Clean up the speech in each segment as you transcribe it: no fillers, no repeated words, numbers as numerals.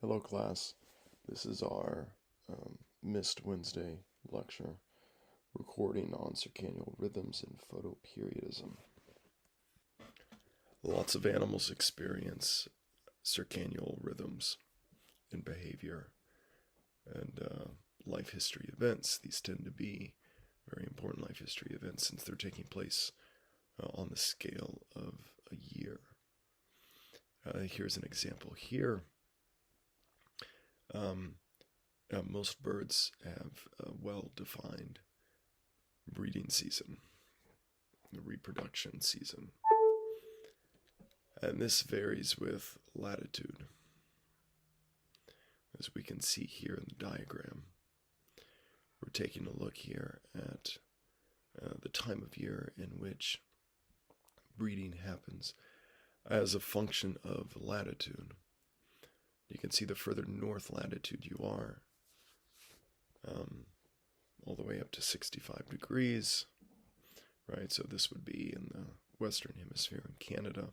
Hello, class. This is our Missed Wednesday lecture, recording on circadian rhythms and photoperiodism. Lots of animals experience circadian rhythms in behavior and life history events. These tend to be very important life history events since they're taking place on the scale of a year. Here's an example here. Most birds have a well-defined breeding season, the reproduction season. And this varies with latitude, as we can see here in the diagram. We're taking a look here at the time of year in which breeding happens as a function of latitude. You can see the further north latitude you are, all the way up to 65 degrees, right? So this would be in the Western Hemisphere in Canada.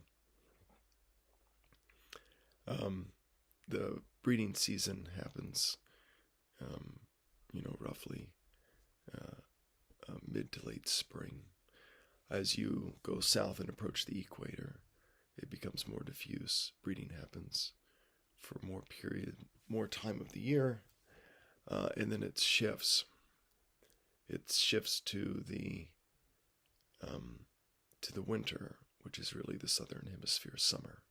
The breeding season happens, roughly mid to late spring. As you go south and approach the equator, it becomes more diffuse. Breeding happens for more time of the year, and then it shifts. It shifts to the winter, which is really the southern hemisphere summer.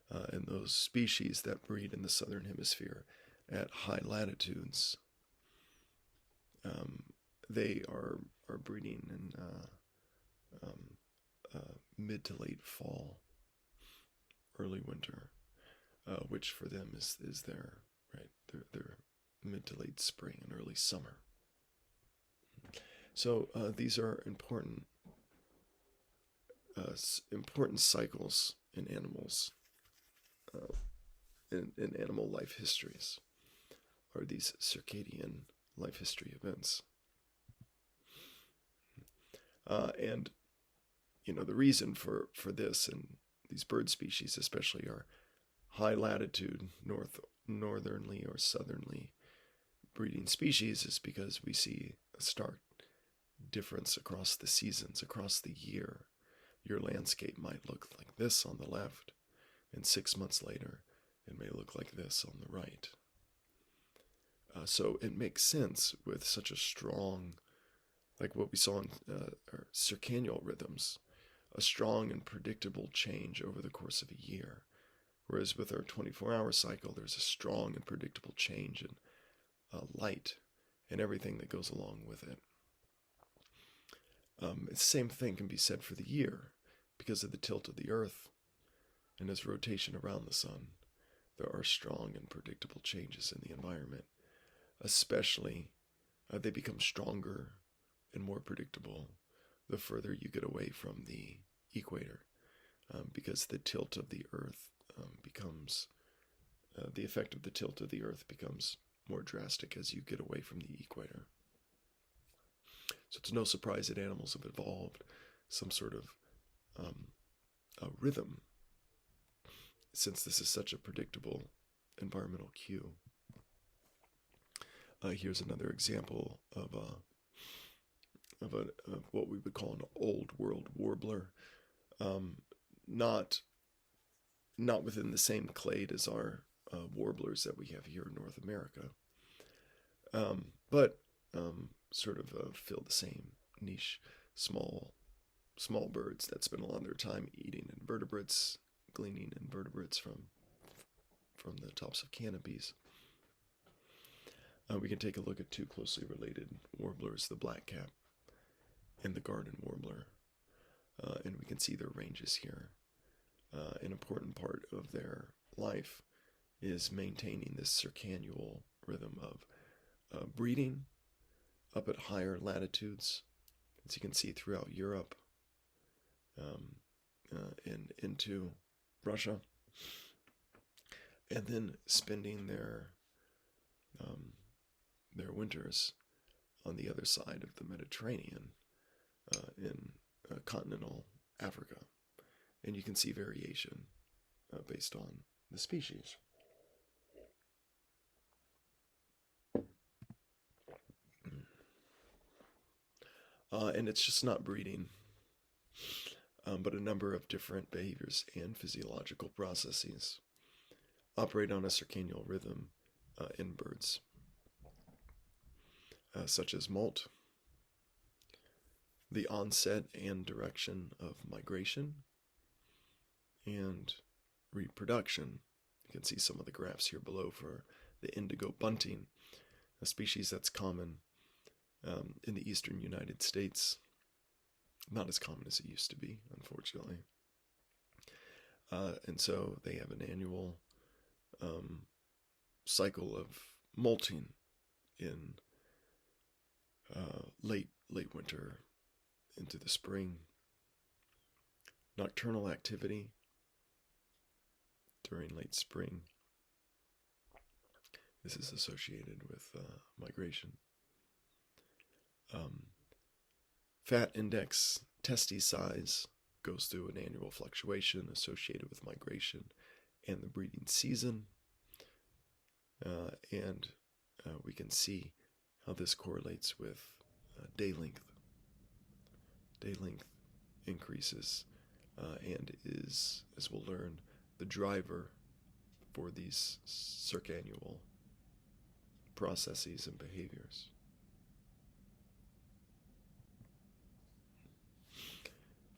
And those species that breed in the southern hemisphere at high latitudes, they are breeding in mid to late fall, early winter. Which for them is their mid to late spring and early summer. So these are important cycles in animals, in animal life histories, are these circadian life history events. And the reason for this and these bird species especially are high latitude, northernly or southerly breeding species is because we see a stark difference across the seasons, across the year. Your landscape might look like this on the left, and 6 months later, it may look like this on the right. So it makes sense with such a strong, like what we saw in circadian rhythms, a strong and predictable change over the course of a year. Whereas with our 24-hour cycle, there's a strong and predictable change in light and everything that goes along with it. The same thing can be said for the year. Because of the tilt of the Earth and its rotation around the sun, there are strong and predictable changes in the environment. Especially, they become stronger and more predictable the further you get away from the equator, because the tilt of the Earth becomes, the effect of the tilt of the Earth becomes more drastic as you get away from the equator. So it's no surprise that animals have evolved some sort of a rhythm, since this is such a predictable environmental cue. Here's another example of what we would call an old world warbler, not within the same clade as our warblers that we have here in North America, but sort of fill the same niche. Small birds that spend a lot of their time eating invertebrates, gleaning invertebrates from the tops of canopies. We can take a look at two closely related warblers, the blackcap and the garden warbler, and we can see their ranges here. An important part of their life is maintaining this circadian rhythm of breeding up at higher latitudes, as you can see throughout Europe, and into Russia, and then spending their winters on the other side of the Mediterranean, in continental Africa. And you can see variation based on the species. And it's just not breeding, but a number of different behaviors and physiological processes operate on a circadian rhythm in birds, such as molt, the onset and direction of migration, and reproduction. You can see some of the graphs here below for the indigo bunting, a species that's common in the eastern United States. Not as common as it used to be, unfortunately. And so they have an annual cycle of molting in late winter into the spring. Nocturnal activity during late spring. This is associated with migration. Fat index testes size goes through an annual fluctuation associated with migration and the breeding season. And we can see how this correlates with day length. Day length increases and is, as we'll learn, the driver for these circannual processes and behaviors.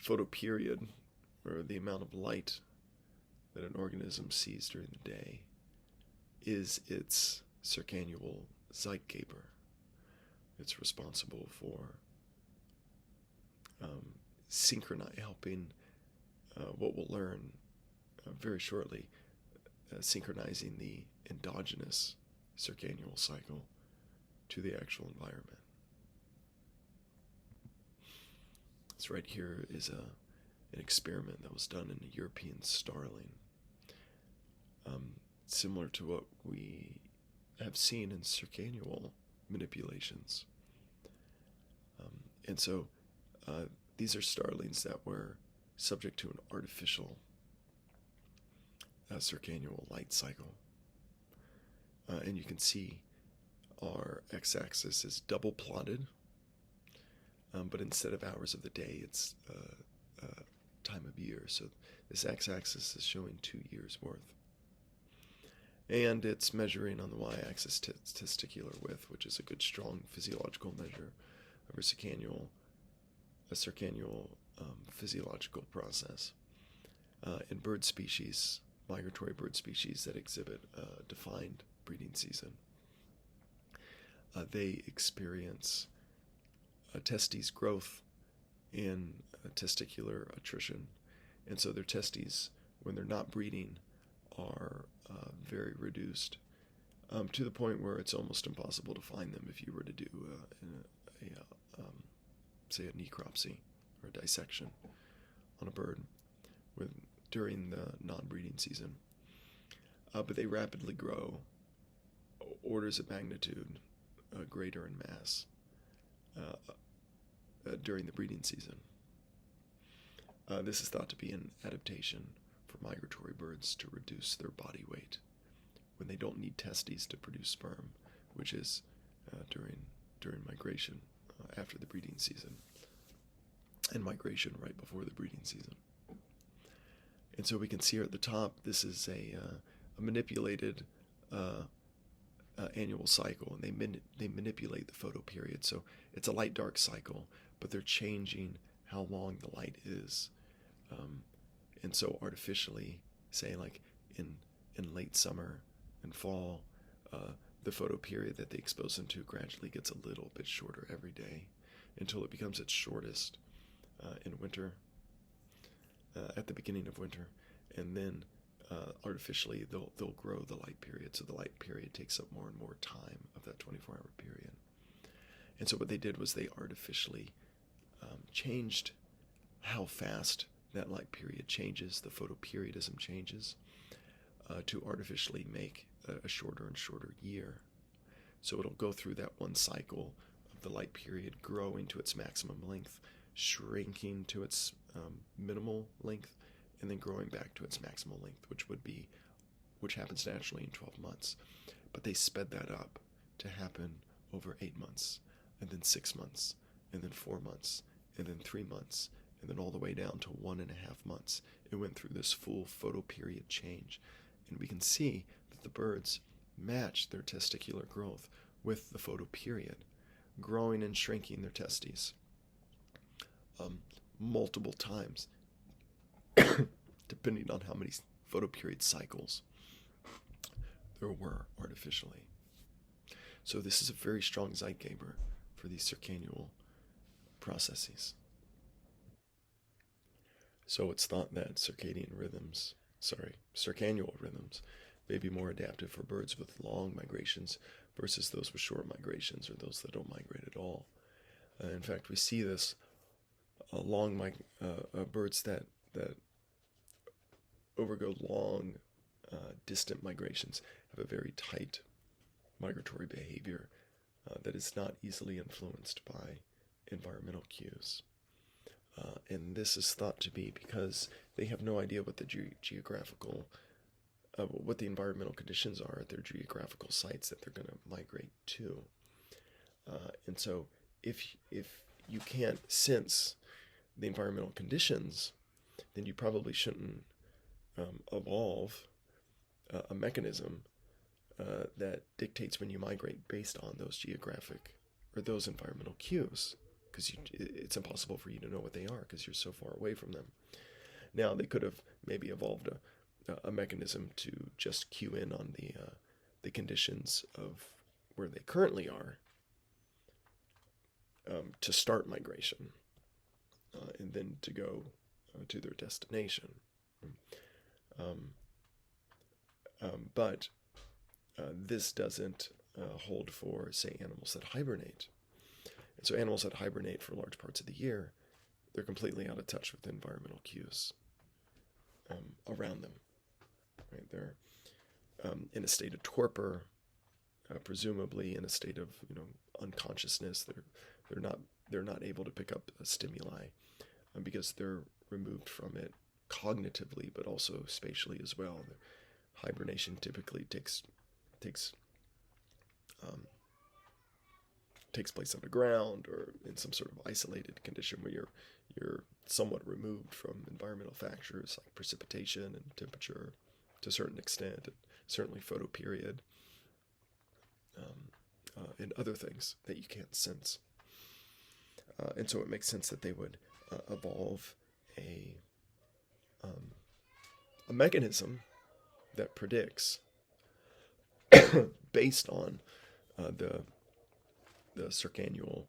Photoperiod, or the amount of light that an organism sees during the day, is its circannual Zeitgeber. It's responsible for helping what we'll learn very shortly, synchronizing the endogenous circannual cycle to the actual environment. This right here is an experiment that was done in a European starling, similar to what we have seen in circannual manipulations. And so these are starlings that were subject to an artificial circannual light cycle. And you can see our x-axis is double plotted, but instead of hours of the day, it's time of year. So this x-axis is showing 2 years worth. And it's measuring on the y-axis testicular width, which is a good, strong physiological measure of a circannual physiological process. In bird species, migratory bird species that exhibit a defined breeding season, they experience testes growth and testicular attrition. And so their testes, when they're not breeding, are very reduced, to the point where it's almost impossible to find them if you were to do say a necropsy or a dissection on a bird during the non-breeding season. But they rapidly grow, orders of magnitude greater in mass during the breeding season. This is thought to be an adaptation for migratory birds to reduce their body weight when they don't need testes to produce sperm, which is during migration after the breeding season, and migration right before the breeding season. And so we can see here at the top, this is a manipulated annual cycle, and they manipulate the photoperiod. So it's a light-dark cycle, but they're changing how long the light is. And so artificially, say like in late summer and fall, the photoperiod that they expose them to gradually gets a little bit shorter every day until it becomes its shortest in winter, at the beginning of winter. And then artificially they'll grow the light period, so the light period takes up more and more time of that 24-hour period. And so what they did was they artificially changed how fast that light period changes, the photoperiodism changes, to artificially make a shorter and shorter year. So it'll go through that one cycle of the light period growing to its maximum length, shrinking to its minimal length, and then growing back to its maximal length, which happens naturally in 12 months. But they sped that up to happen over 8 months, and then 6 months, and then 4 months, and then 3 months, and then all the way down to 1.5 months. It went through this full photoperiod change. And we can see that the birds match their testicular growth with the photoperiod, growing and shrinking their testes multiple times, depending on how many photoperiod cycles there were artificially. So this is a very strong Zeitgeber for these circannual processes. So it's thought that circannual rhythms may be more adaptive for birds with long migrations versus those with short migrations, or those that don't migrate at all. In fact, we see this birds that overgo long, distant migrations have a very tight migratory behavior that is not easily influenced by environmental cues. And this is thought to be because they have no idea what the what the environmental conditions are at their geographical sites that they're going to migrate to. And so if you can't sense the environmental conditions, then you probably shouldn't evolve a mechanism that dictates when you migrate based on those geographic or those environmental cues, because it's impossible for you to know what they are because you're so far away from them. Now, they could have maybe evolved a mechanism to just cue in on the conditions of where they currently are to start migration and then to go to their destination. But this doesn't hold for, say, animals that hibernate. And so animals that hibernate for large parts of the year, they're completely out of touch with environmental cues around them. Right? They're in a state of torpor, presumably in a state of unconsciousness. They're not able to pick up a stimuli because they're removed from it cognitively, but also spatially as well. Hibernation typically takes place on the ground or in some sort of isolated condition where you're somewhat removed from environmental factors like precipitation and temperature to a certain extent, and certainly photoperiod, and other things that you can't sense. And so it makes sense that they would evolve a mechanism that predicts based on the circannual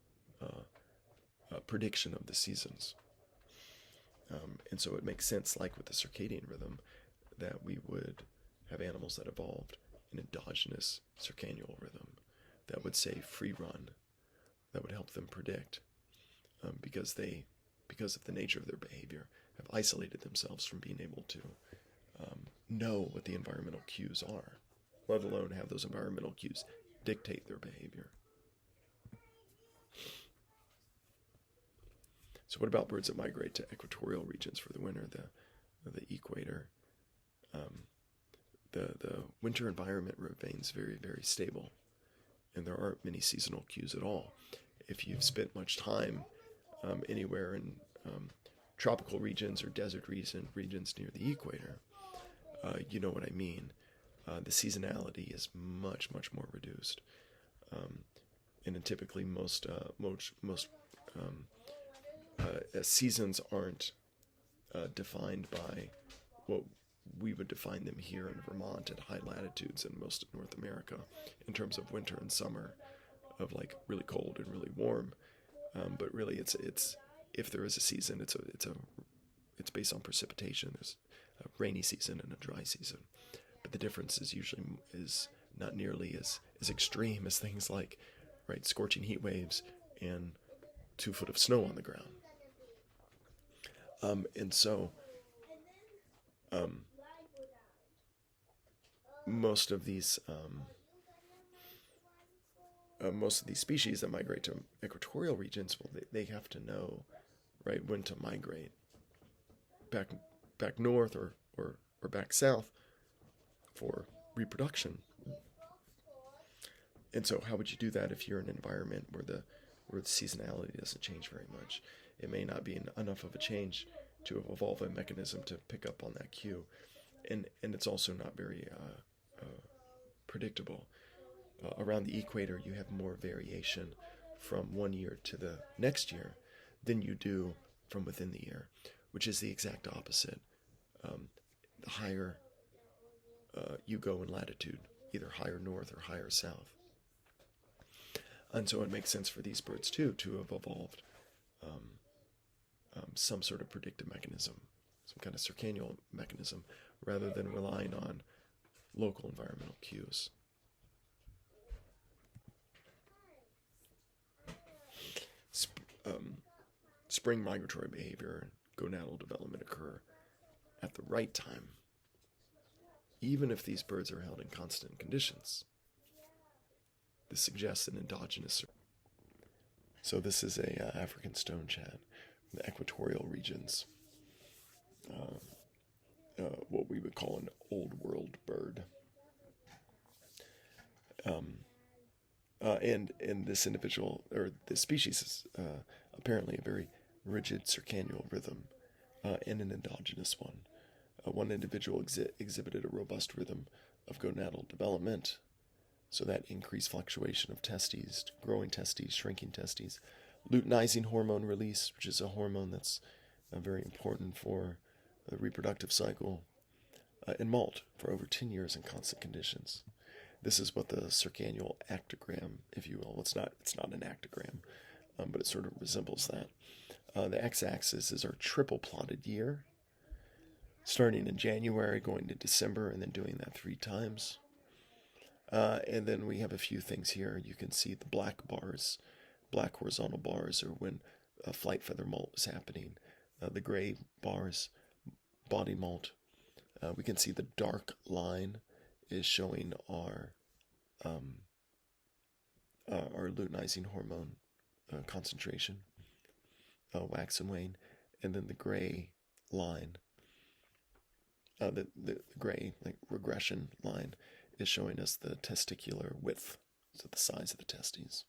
prediction of the seasons. And so it makes sense, like with the circadian rhythm, that we would have animals that evolved an endogenous circannual rhythm that would say free run, that would help them predict, because of the nature of their behavior, have isolated themselves from being able to know what the environmental cues are, let alone have those environmental cues dictate their behavior. So what about birds that migrate to equatorial regions for the winter, the equator? The winter environment remains very, very stable, and there aren't many seasonal cues at all. If you've spent much time anywhere in tropical regions or desert regions near the equator, you know what I mean. The seasonality is much, much more reduced, and typically most seasons aren't defined by what we would define them here in Vermont at high latitudes and most of North America in terms of winter and summer, of like really cold and really warm. But really, it's if there is a season, it's based on precipitation. There's a rainy season and a dry season, but the difference is usually not nearly as extreme as things like scorching heat waves and 2 foot of snow on the ground. And so most of these species that migrate to equatorial regions, well, they have to know when to migrate back north or back south for reproduction. And so how would you do that if you're in an environment where where the seasonality doesn't change very much. It may not be enough of a change to evolve a mechanism to pick up on that cue, and it's also not very predictable. Around the equator, you have more variation from one year to the next year than you do from within the year, which is the exact opposite. The higher you go in latitude, either higher north or higher south. And so it makes sense for these birds too to have evolved some sort of predictive mechanism, some kind of circannual mechanism, rather than relying on local environmental cues. Spring migratory behavior and gonadal development occur at the right time, even if these birds are held in constant conditions. This suggests an endogenous. So this is a African stonechat in the equatorial regions, what we would call an old world bird. And this individual, or this species, is apparently a very rigid circannual rhythm and an endogenous one. One individual exhibited a robust rhythm of gonadal development, so that increased fluctuation of testes, growing testes, shrinking testes, luteinizing hormone release, which is a hormone that's very important for the reproductive cycle, and molt for over 10 years in constant conditions. This is what the circannual actogram, if you will. It's not an actogram, but it sort of resembles that. The x-axis is our triple plotted year, starting in January, going to December, and then doing that 3 times. And then we have a few things here. You can see the black bars, black horizontal bars, are when flight feather molt is happening. The gray bars, body molt. We can see the dark line is showing our luteinizing hormone concentration, wax and wane, and then the gray line, the gray regression line, is showing us the testicular width, so the size of the testes,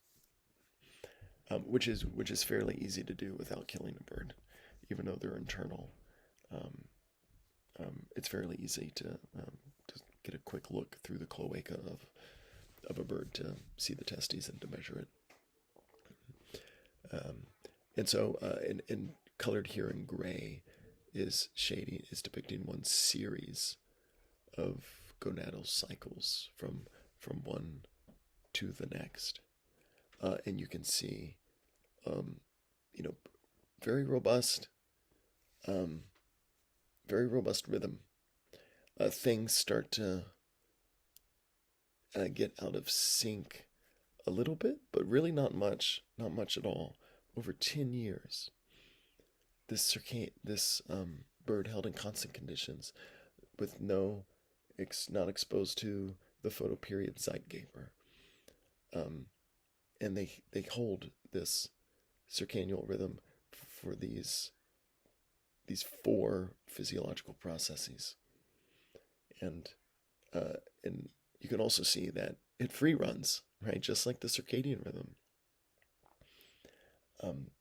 which is fairly easy to do without killing a bird, even though they're internal. It's fairly easy to get a quick look through the cloaca of a bird to see the testes and to measure it. And so, and colored here in gray is depicting one series of gonadal cycles from one to the next, and you can see, very robust rhythm. Things start to get out of sync a little bit, but really not much at all. Over 10 years, this bird held in constant conditions, with not exposed to the photoperiod Zeitgeber, and they hold this circannual rhythm for these 4 physiological processes, and you can also see that it free runs, right, just like the circadian rhythm.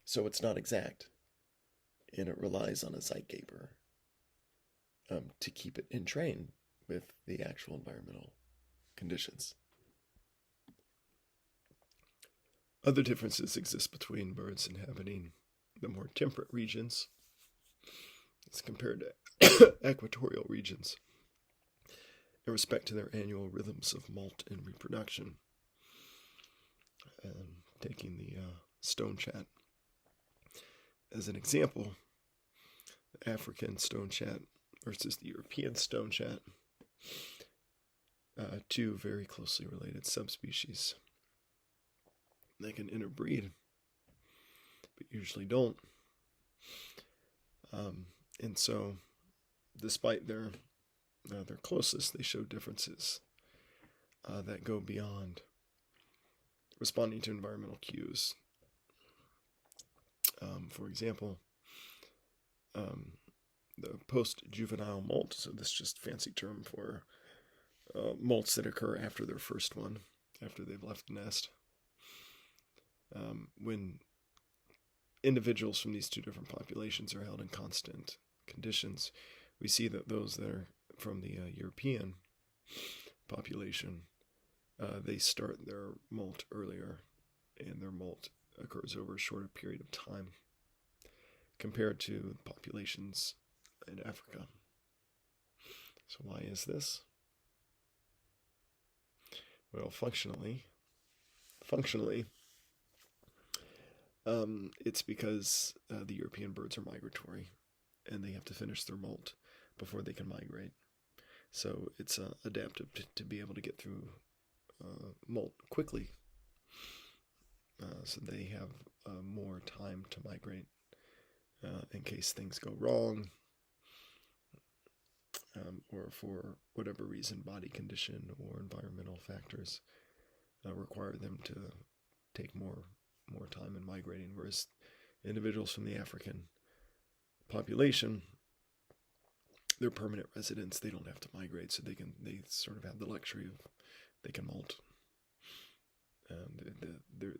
So it's not exact, and it relies on a Zeitgeber to keep it in train with the actual environmental conditions. Other differences exist between birds inhabiting the more temperate regions as compared to equatorial regions in respect to their annual rhythms of molt and reproduction. Taking the stonechat as an example, the African stonechat versus the European stonechat, 2 very closely related subspecies. They can interbreed, but usually don't. And so, despite their closeness, they show differences that go beyond responding to environmental cues. For example, the post-juvenile molt, so this is just a fancy term for molts that occur after their first one, after they've left the nest. When individuals from these two different populations are held in constant conditions, we see that those that are from the European population, they start their molt earlier, and their molt occurs over a shorter period of time compared to populations in Africa. So why is this? Well, functionally, it's because the European birds are migratory, and they have to finish their molt before they can migrate. So it's adaptive to be able to get through molt quickly. So they have more time to migrate in case things go wrong, or for whatever reason, body condition or environmental factors require them to take more time in migrating. Whereas individuals from the African population, they're permanent residents. They don't have to migrate, so they sort of have the luxury of they can molt.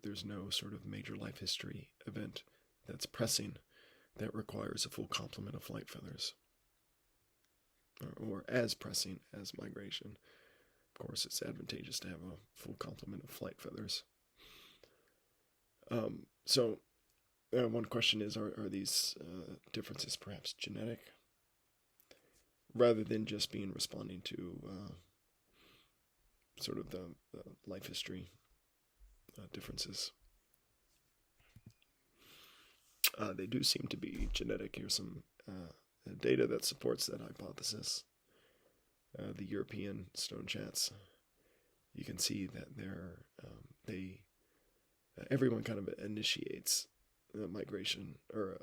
There's no sort of major life history event that's pressing that requires a full complement of flight feathers, or as pressing as migration. Of course, it's advantageous to have a full complement of flight feathers. So one question is, are these differences perhaps genetic, rather than just being responding to sort of the life history differences? They do seem to be genetic. Here's some data that supports that hypothesis. The European stone chats, you can see that everyone kind of initiates migration, or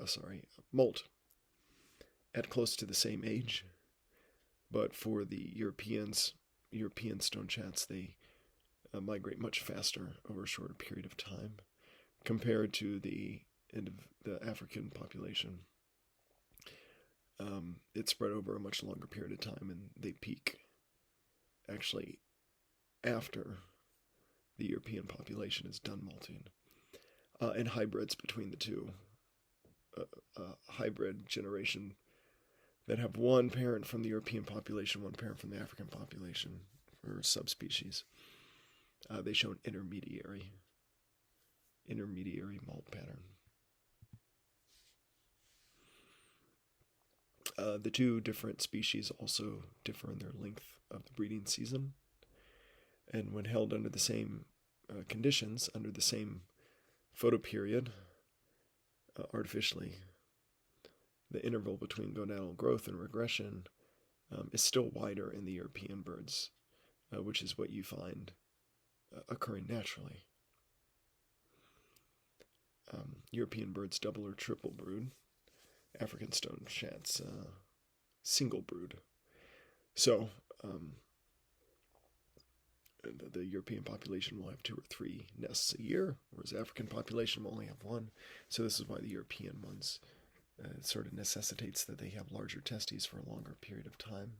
molt at close to the same age. But for the European stone chats, they migrate much faster over a shorter period of time compared to the African population. It's spread over a much longer period of time, and they peak actually after the European population is done molting. And hybrids between the two, hybrid generation that have one parent from the European population, one parent from the African population, or subspecies, they show an intermediary molt pattern. The two different species also differ in their length of the breeding season, and when held under the same conditions, under the same photoperiod, artificially, the interval between gonadal growth and regression is still wider in the European birds, which is what you find occurring naturally. European birds double or triple brood. African stone chats single brood. So the European population will have 2 or 3 nests a year, whereas the African population will only have 1. So this is why the European ones sort of necessitates that they have larger testes for a longer period of time.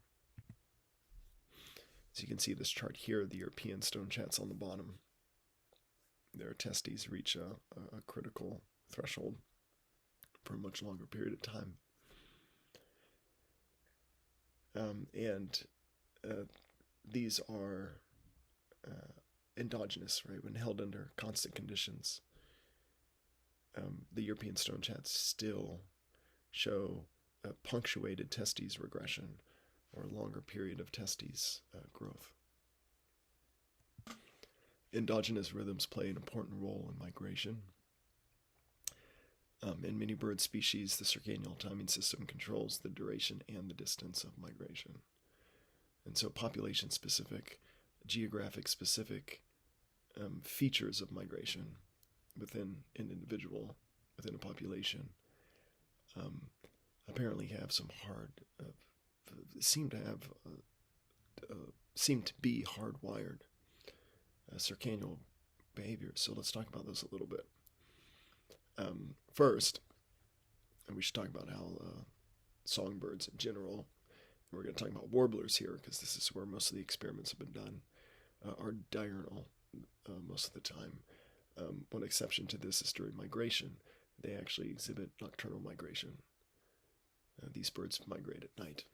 As you can see this chart here, the European stone chats on the bottom, their testes reach a critical threshold for a much longer period of time. These are endogenous, right? When held under constant conditions, the European stone chats still show a punctuated testes regression, or a longer period of testes growth. Endogenous rhythms play an important role in migration. In many bird species, the circadian timing system controls the duration and the distance of migration. And so population-specific, geographic-specific features of migration within an individual, within a population, apparently have some seem to be hardwired circadian behavior. So let's talk about those a little bit. First, we should talk about how songbirds in general, and we're going to talk about warblers here because this is where most of the experiments have been done, are diurnal most of the time. one exception to this is during migration. They actually exhibit nocturnal migration. These birds migrate at night,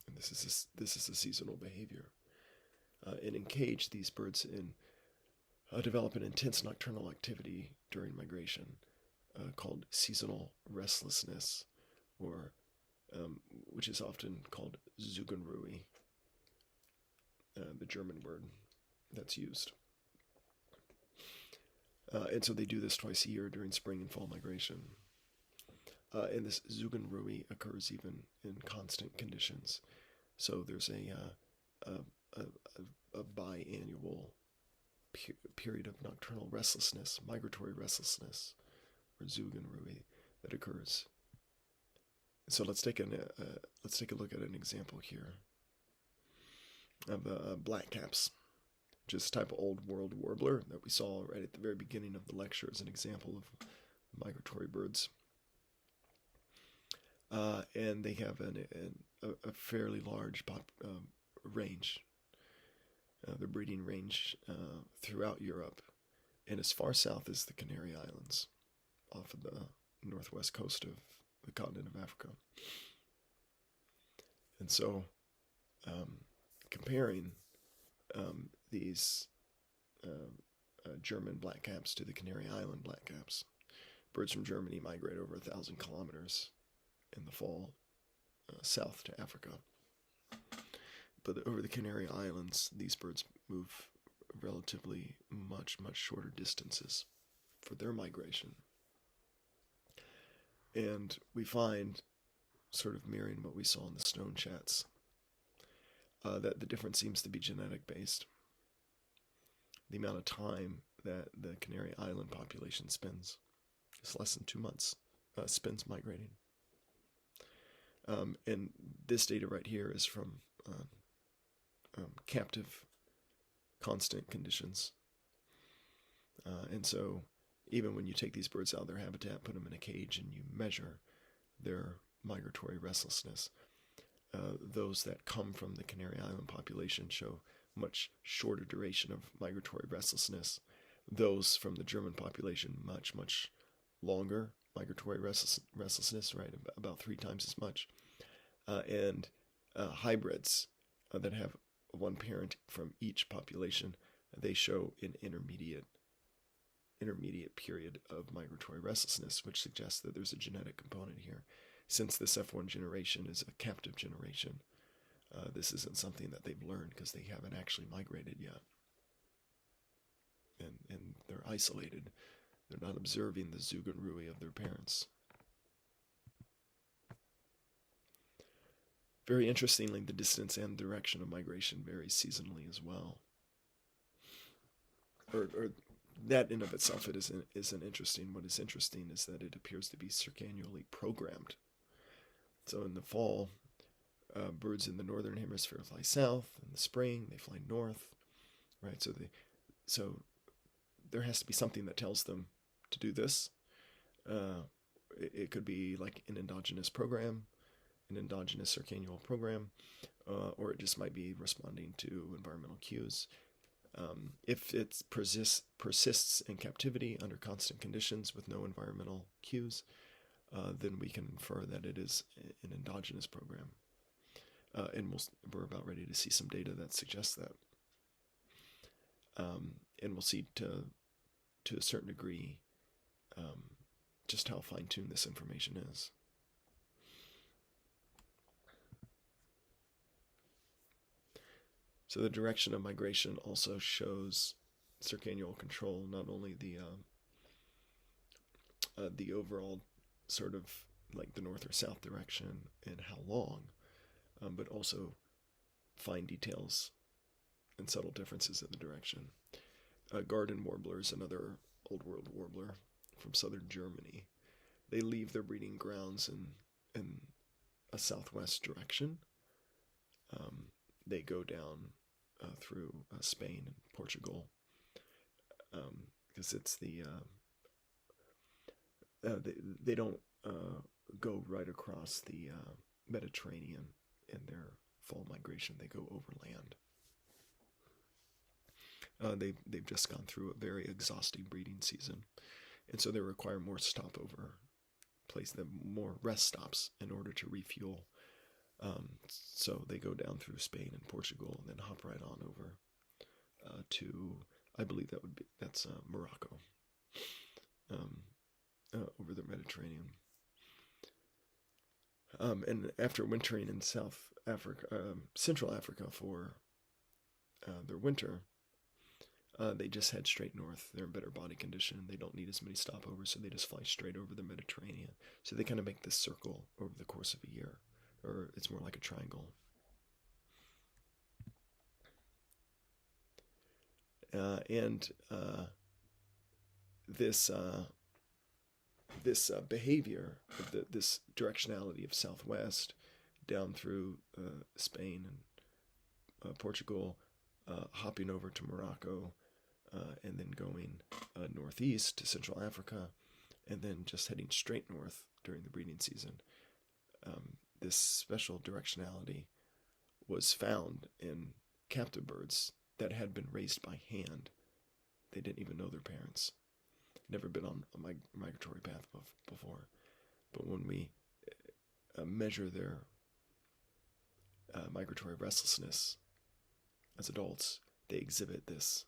and this is a seasonal behavior. And in cage, these birds develop an intense nocturnal activity during migration called seasonal restlessness, or which is often called Zugunruhe, the German word that's used. And so they do this twice a year during spring and fall migration. And this Zugunruhe occurs even in constant conditions. So there's a biannual period of nocturnal restlessness, migratory restlessness, or Zugunruhe, that occurs. So let's take a look at an example here of blackcaps, which is a type of old world warbler that we saw right at the very beginning of the lecture as an example of migratory birds. And they have a fairly large range. Their breeding range throughout Europe, and as far south as the Canary Islands, off of the northwest coast of the continent of Africa. And so, comparing these German blackcaps to the Canary Island blackcaps, birds from Germany migrate over 1,000 kilometers in the fall south to Africa. But over the Canary Islands, these birds move relatively much shorter distances for their migration. And we find, sort of mirroring what we saw in the stone chats, that the difference seems to be genetic based. The amount of time that the Canary Island population spends is less than 2 months, spends migrating. And this data right here is from captive constant conditions. And so even when you take these birds out of their habitat, put them in a cage, and you measure their migratory restlessness, those that come from the Canary Island population show much shorter duration of migratory restlessness. Those from the German population, much longer migratory restlessness, right, about 3 times as much. And hybrids that have one parent from each population, they show an intermediate period of migratory restlessness, which suggests that there's a genetic component here. Since this F1 generation is a captive generation, this isn't something that they've learned because they haven't actually migrated yet. And they're isolated. They're not observing the Zugunruhe of their parents. Very interestingly, the distance and direction of migration varies seasonally as well. Or that in of itself it isn't interesting. What is interesting is that it appears to be circannually programmed. So in the fall, birds in the northern hemisphere fly south. In the spring, they fly north. Right. So there has to be something that tells them to do this. It could be like an endogenous program, an endogenous circannual program, or it just might be responding to environmental cues. If it persists in captivity under constant conditions with no environmental cues, then we can infer that it is an endogenous program. And we're about ready to see some data that suggests that. And we'll see to a certain degree just how fine-tuned this information is. So the direction of migration also shows circannual control, not only the overall sort of like the north or south direction and how long, but also fine details and subtle differences in the direction. Garden warblers, another old world warbler from southern Germany, they leave their breeding grounds in a southwest direction. They go down through Spain and Portugal because it's they don't go right across the Mediterranean in their fall migration. They go overland. They've just gone through a very exhausting breeding season, and so they require more stopover more rest stops in order to refuel. So they go down through Spain and Portugal, and then hop right on over to, I believe that's Morocco, over the Mediterranean. And after wintering in Central Africa for their winter, they just head straight north. They're in better body condition. They don't need as many stopovers, so they just fly straight over the Mediterranean. So they kind of make this circle over the course of a year, or it's more like a triangle. This behavior of this directionality of southwest down through Spain and Portugal, hopping over to Morocco, and then going northeast to Central Africa, and then just heading straight north during the breeding season. This special directionality was found in captive birds that had been raised by hand. They didn't even know their parents. Never been on a migratory path before. But when we measure their migratory restlessness as adults, they exhibit this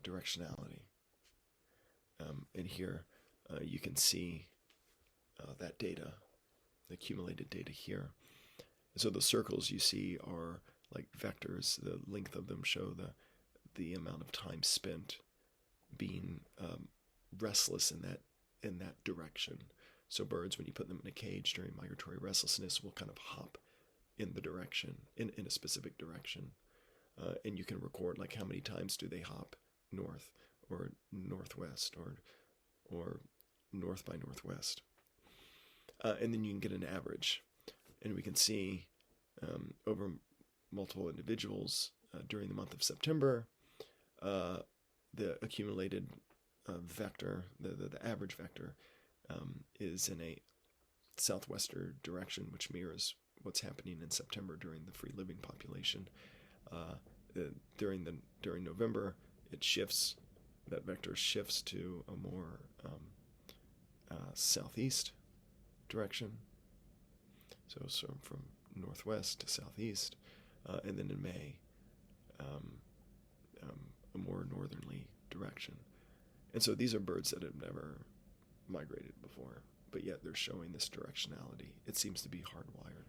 directionality. And here you can see that data, the accumulated data here. So the circles you see are like vectors. The length of them show the amount of time spent being restless in that direction. So birds, when you put them in a cage during migratory restlessness, will kind of hop in the direction, in a specific direction. And you can record like how many times do they hop north or northwest or north by northwest. And then you can get an average. And we can see over multiple individuals during the month of September, the accumulated vector, the average vector, is in a southwestern direction, which mirrors what's happening in September during the free living population. During November, it shifts. That vector shifts to a more southeast direction. So from northwest to southeast, and then in May, a more northerly direction. And so these are birds that have never migrated before, but yet they're showing this directionality. It seems to be hardwired.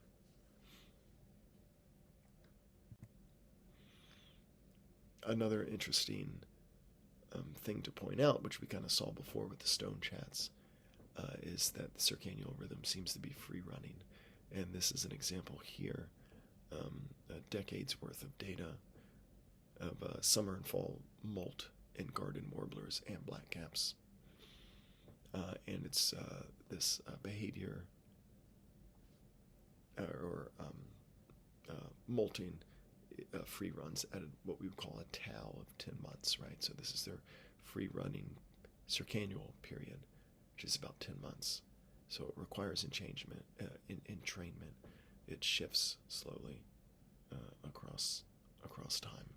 Another interesting thing to point out, which we kind of saw before with the stone chats, is that the circannual rhythm seems to be free running. And this is an example here, a decade's worth of data of summer and fall molt in garden warblers and blackcaps. And it's this behavior or molting free runs at what we would call a tau of 10 months, right? So this is their free running circannual period, which is about 10 months. So it requires entrainment. It shifts slowly across time.